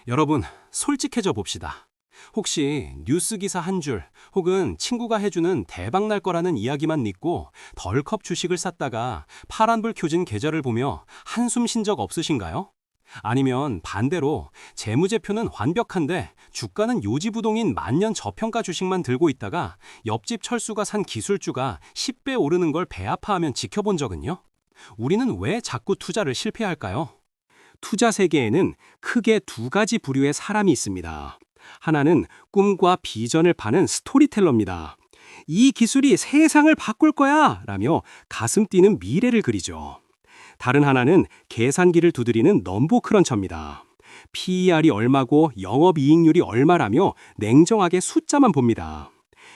여러분, 솔직해져 봅시다. 혹시 뉴스 기사 한 줄 혹은 친구가 해주는 대박 날 거라는 이야기만 믿고 덜컥 주식을 샀다가 파란불 켜진 계좌를 보며 한숨 쉰 적 없으신가요? 아니면 반대로 재무제표는 완벽한데 주가는 요지부동인 만년 저평가 주식만 들고 있다가 옆집 철수가 산 기술주가 10배 오르는 걸 배 아파하면 지켜본 적은요? 우리는 왜 자꾸 투자를 실패할까요? 투자 세계에는 크게 두 가지 부류의 사람이 있습니다. 하나는 꿈과 비전을 파는 스토리텔러입니다. 이 기술이 세상을 바꿀 거야! 라며 가슴 뛰는 미래를 그리죠. 다른 하나는 계산기를 두드리는 넘버 크런처입니다. PER이 얼마고 영업이익률이 얼마라며 냉정하게 숫자만 봅니다.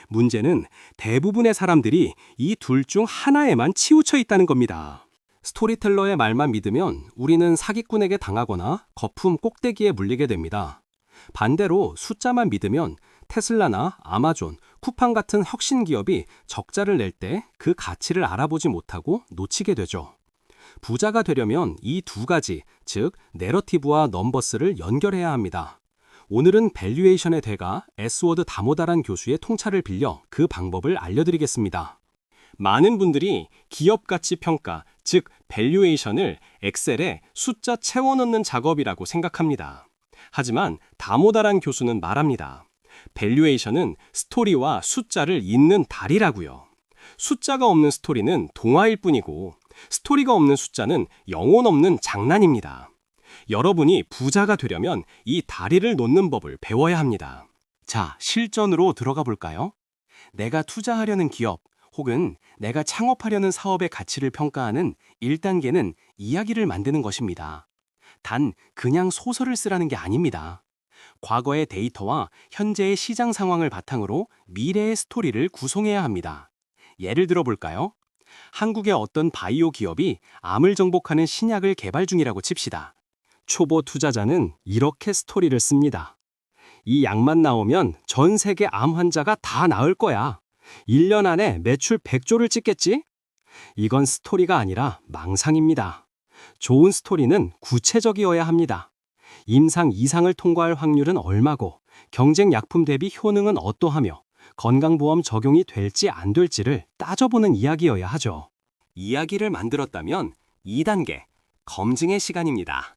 문제는 대부분의 사람들이 이 둘 중 하나에만 치우쳐 있다는 겁니다. 스토리텔러의 말만 믿으면 우리는 사기꾼에게 당하거나 거품 꼭대기에 물리게 됩니다. 반대로 숫자만 믿으면 테슬라나 아마존, 쿠팡 같은 혁신 기업이 적자를 낼 때 그 가치를 알아보지 못하고 놓치게 되죠. 부자가 되려면 이 두 가지, 즉 내러티브와 넘버스를 연결해야 합니다. 오늘은 밸류에이션의 대가 에스워드 다모다란 교수의 통찰을 빌려 그 방법을 알려드리겠습니다. 많은 분들이 기업 가치 평가, 즉 밸류에이션을 엑셀에 숫자 채워넣는 작업이라고 생각합니다. 하지만 다모다란 교수는 말합니다. 밸류에이션은 스토리와 숫자를 잇는 다리라고요. 숫자가 없는 스토리는 동화일 뿐이고 스토리가 없는 숫자는 영혼 없는 장난입니다. 여러분이 부자가 되려면 이 다리를 놓는 법을 배워야 합니다. 자, 실전으로 들어가 볼까요? 내가 투자하려는 기업 혹은 내가 창업하려는 사업의 가치를 평가하는 1단계는 이야기를 만드는 것입니다. 단 그냥 소설을 쓰라는 게 아닙니다. 과거의 데이터와 현재의 시장 상황을 바탕으로 미래의 스토리를 구성해야 합니다. 예를 들어 볼까요? 한국의 어떤 바이오 기업이 암을 정복하는 신약을 개발 중이라고 칩시다. 초보 투자자는 이렇게 스토리를 씁니다. 이 약만 나오면 전 세계 암 환자가 다 나을 거야. 1년 안에 매출 100조를 찍겠지? 이건 스토리가 아니라 망상입니다. 좋은 스토리는 구체적이어야 합니다. 임상 2상을 통과할 확률은 얼마고, 경쟁 약품 대비 효능은 어떠하며, 건강보험 적용이 될지 안 될지를 따져보는 이야기여야 하죠. 이야기를 만들었다면 2단계, 검증의 시간입니다.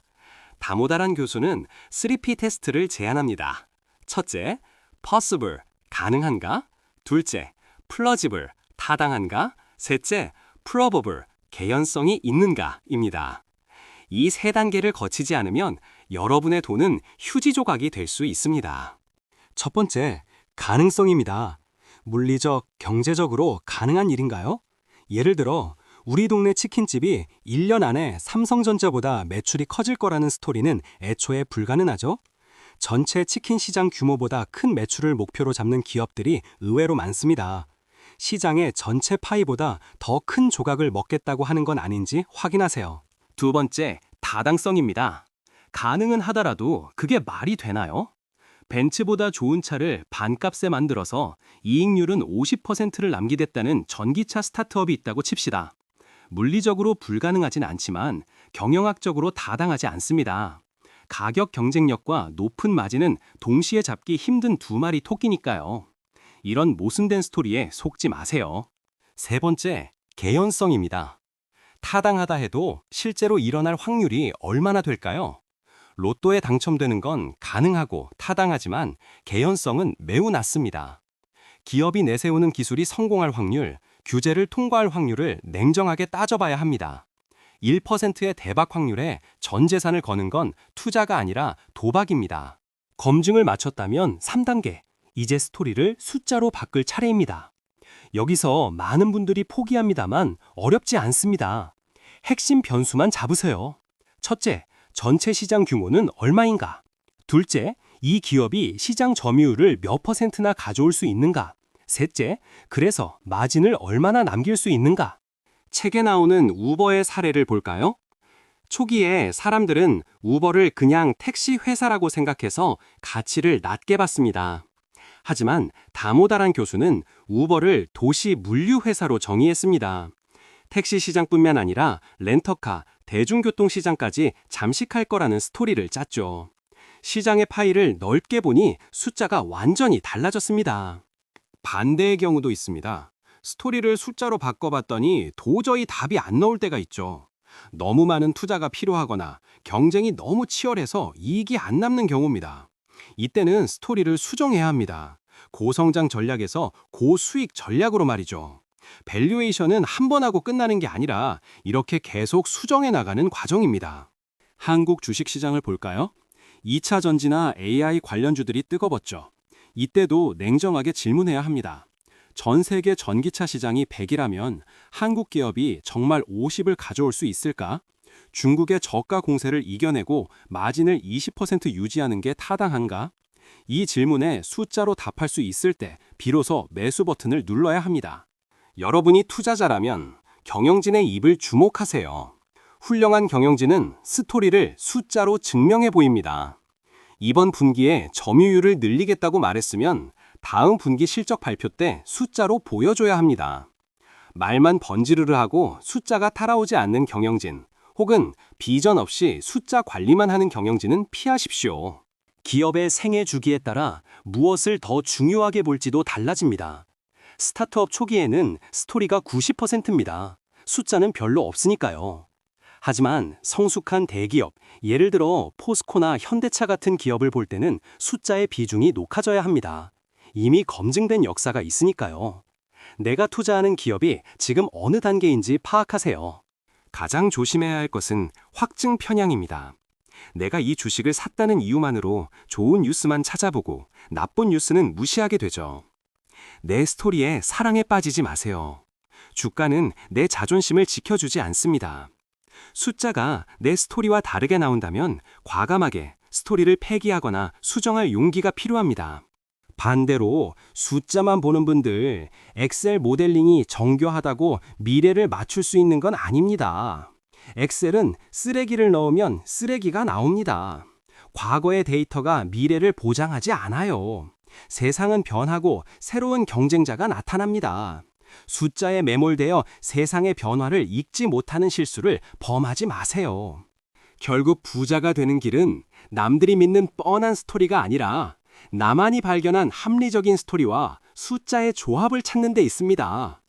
다모다란 교수는 3P 테스트를 제안합니다. 첫째, possible, 가능한가? 둘째, plausible, 타당한가? 셋째, probable, 개연성이 있는가입니다. 이 세 단계를 거치지 않으면 여러분의 돈은 휴지 조각이 될 수 있습니다. 첫 번째, 가능성입니다. 물리적, 경제적으로 가능한 일인가요? 예를 들어 우리 동네 치킨집이 1년 안에 삼성전자보다 매출이 커질 거라는 스토리는 애초에 불가능하죠? 전체 치킨 시장 규모보다 큰 매출을 목표로 잡는 기업들이 의외로 많습니다. 시장의 전체 파이보다 더 큰 조각을 먹겠다고 하는 건 아닌지 확인하세요. 두 번째, 타당성입니다. 가능은 하더라도 그게 말이 되나요? 벤츠보다 좋은 차를 반값에 만들어서 이익률은 50%를 남기겠다는 전기차 스타트업이 있다고 칩시다. 물리적으로 불가능하진 않지만 경영학적으로 타당하지 않습니다. 가격 경쟁력과 높은 마진은 동시에 잡기 힘든 두 마리 토끼니까요. 이런 모순된 스토리에 속지 마세요. 세 번째, 개연성입니다. 타당하다 해도 실제로 일어날 확률이 얼마나 될까요? 로또에 당첨되는 건 가능하고 타당하지만 개연성은 매우 낮습니다. 기업이 내세우는 기술이 성공할 확률, 규제를 통과할 확률을 냉정하게 따져봐야 합니다. 1%의 대박 확률에 전 재산을 거는 건 투자가 아니라 도박입니다. 검증을 마쳤다면 3단계, 이제 스토리를 숫자로 바꿀 차례입니다. 여기서 많은 분들이 포기합니다만 어렵지 않습니다. 핵심 변수만 잡으세요. 첫째, 전체 시장 규모는 얼마인가? 둘째, 이 기업이 시장 점유율을 몇 %나 가져올 수 있는가? 셋째, 그래서 마진을 얼마나 남길 수 있는가? 책에 나오는 우버의 사례를 볼까요? 초기에 사람들은 우버를 그냥 택시 회사라고 생각해서 가치를 낮게 봤습니다. 하지만 다모다란 교수는 우버를 도시 물류 회사로 정의했습니다. 택시 시장뿐만 아니라 렌터카, 대중교통 시장까지 잠식할 거라는 스토리를 짰죠. 시장의 파일을 넓게 보니 숫자가 완전히 달라졌습니다. 반대의 경우도 있습니다. 스토리를 숫자로 바꿔봤더니 도저히 답이 안 나올 때가 있죠. 너무 많은 투자가 필요하거나 경쟁이 너무 치열해서 이익이 안 남는 경우입니다. 이때는 스토리를 수정해야 합니다. 고성장 전략에서 고수익 전략으로 말이죠. 밸류에이션은 한 번 하고 끝나는 게 아니라 이렇게 계속 수정해 나가는 과정입니다. 한국 주식시장을 볼까요? 2차 전지나 AI 관련주들이 뜨거웠죠. 이때도 냉정하게 질문해야 합니다. 전 세계 전기차 시장이 100이라면 한국 기업이 정말 50을 가져올 수 있을까? 중국의 저가 공세를 이겨내고 마진을 20% 유지하는 게 타당한가? 이 질문에 숫자로 답할 수 있을 때 비로소 매수 버튼을 눌러야 합니다. 여러분이 투자자라면 경영진의 입을 주목하세요. 훌륭한 경영진은 스토리를 숫자로 증명해 보입니다. 이번 분기에 점유율을 늘리겠다고 말했으면 다음 분기 실적 발표 때 숫자로 보여줘야 합니다. 말만 번지르르 하고 숫자가 따라오지 않는 경영진, 혹은 비전 없이 숫자 관리만 하는 경영진은 피하십시오. 기업의 생애 주기에 따라 무엇을 더 중요하게 볼지도 달라집니다. 스타트업 초기에는 스토리가 90%입니다. 숫자는 별로 없으니까요. 하지만 성숙한 대기업, 예를 들어 포스코나 현대차 같은 기업을 볼 때는 숫자의 비중이 높아져야 합니다. 이미 검증된 역사가 있으니까요. 내가 투자하는 기업이 지금 어느 단계인지 파악하세요. 가장 조심해야 할 것은 확증 편향입니다. 내가 이 주식을 샀다는 이유만으로 좋은 뉴스만 찾아보고 나쁜 뉴스는 무시하게 되죠. 내 스토리에 사랑에 빠지지 마세요. 주가는 내 자존심을 지켜주지 않습니다. 숫자가 내 스토리와 다르게 나온다면 과감하게 스토리를 폐기하거나 수정할 용기가 필요합니다. 반대로 숫자만 보는 분들, 엑셀 모델링이 정교하다고 미래를 맞출 수 있는 건 아닙니다. 엑셀은 쓰레기를 넣으면 쓰레기가 나옵니다. 과거의 데이터가 미래를 보장하지 않아요. 세상은 변하고 새로운 경쟁자가 나타납니다. 숫자에 매몰되어 세상의 변화를 읽지 못하는 실수를 범하지 마세요. 결국 부자가 되는 길은 남들이 믿는 뻔한 스토리가 아니라 나만이 발견한 합리적인 스토리와 숫자의 조합을 찾는 데 있습니다.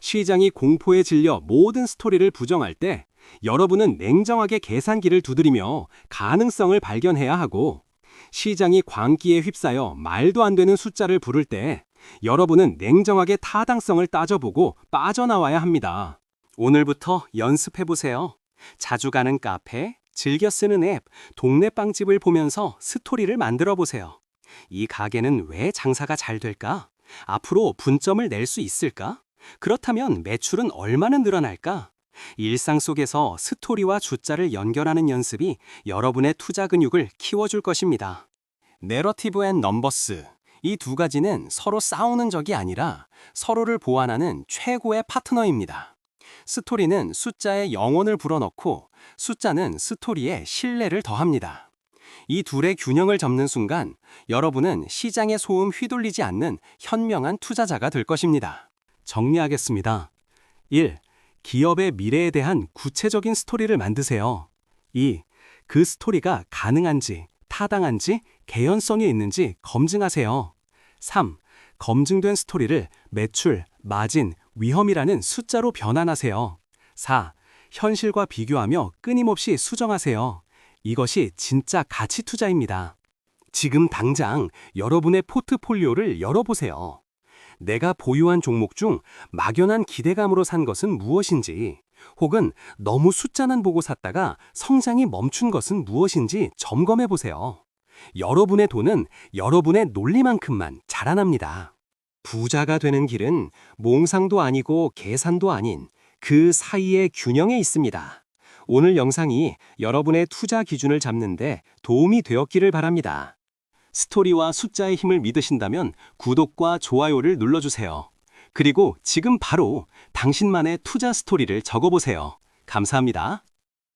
시장이 공포에 질려 모든 스토리를 부정할 때 여러분은 냉정하게 계산기를 두드리며 가능성을 발견해야 하고, 시장이 광기에 휩싸여 말도 안 되는 숫자를 부를 때 여러분은 냉정하게 타당성을 따져보고 빠져나와야 합니다. 오늘부터 연습해보세요. 자주 가는 카페, 즐겨 쓰는 앱, 동네 빵집을 보면서 스토리를 만들어 보세요. 이 가게는 왜 장사가 잘 될까? 앞으로 분점을 낼 수 있을까? 그렇다면 매출은 얼마나 늘어날까? 일상 속에서 스토리와 숫자를 연결하는 연습이 여러분의 투자 근육을 키워줄 것입니다. 내러티브 앤 넘버스, 이 두 가지는 서로 싸우는 적이 아니라 서로를 보완하는 최고의 파트너입니다. 스토리는 숫자에 영혼을 불어넣고 숫자는 스토리에 신뢰를 더합니다. 이 둘의 균형을 잡는 순간 여러분은 시장의 소음 휘둘리지 않는 현명한 투자자가 될 것입니다. 정리하겠습니다. 1. 기업의 미래에 대한 구체적인 스토리를 만드세요. 2. 그 스토리가 가능한지, 타당한지, 개연성이 있는지 검증하세요. 3. 검증된 스토리를 매출, 마진, 위험이라는 숫자로 변환하세요. 4. 현실과 비교하며 끊임없이 수정하세요. 이것이 진짜 가치 투자입니다. 지금 당장 여러분의 포트폴리오를 열어보세요. 내가 보유한 종목 중 막연한 기대감으로 산 것은 무엇인지, 혹은 너무 숫자만 보고 샀다가 성장이 멈춘 것은 무엇인지 점검해 보세요. 여러분의 돈은 여러분의 논리만큼만 자라납니다. 부자가 되는 길은 몽상도 아니고 계산도 아닌 그 사이의 균형에 있습니다. 오늘 영상이 여러분의 투자 기준을 잡는데 도움이 되었기를 바랍니다. 스토리와 숫자의 힘을 믿으신다면 구독과 좋아요를 눌러주세요. 그리고 지금 바로 당신만의 투자 스토리를 적어보세요. 감사합니다.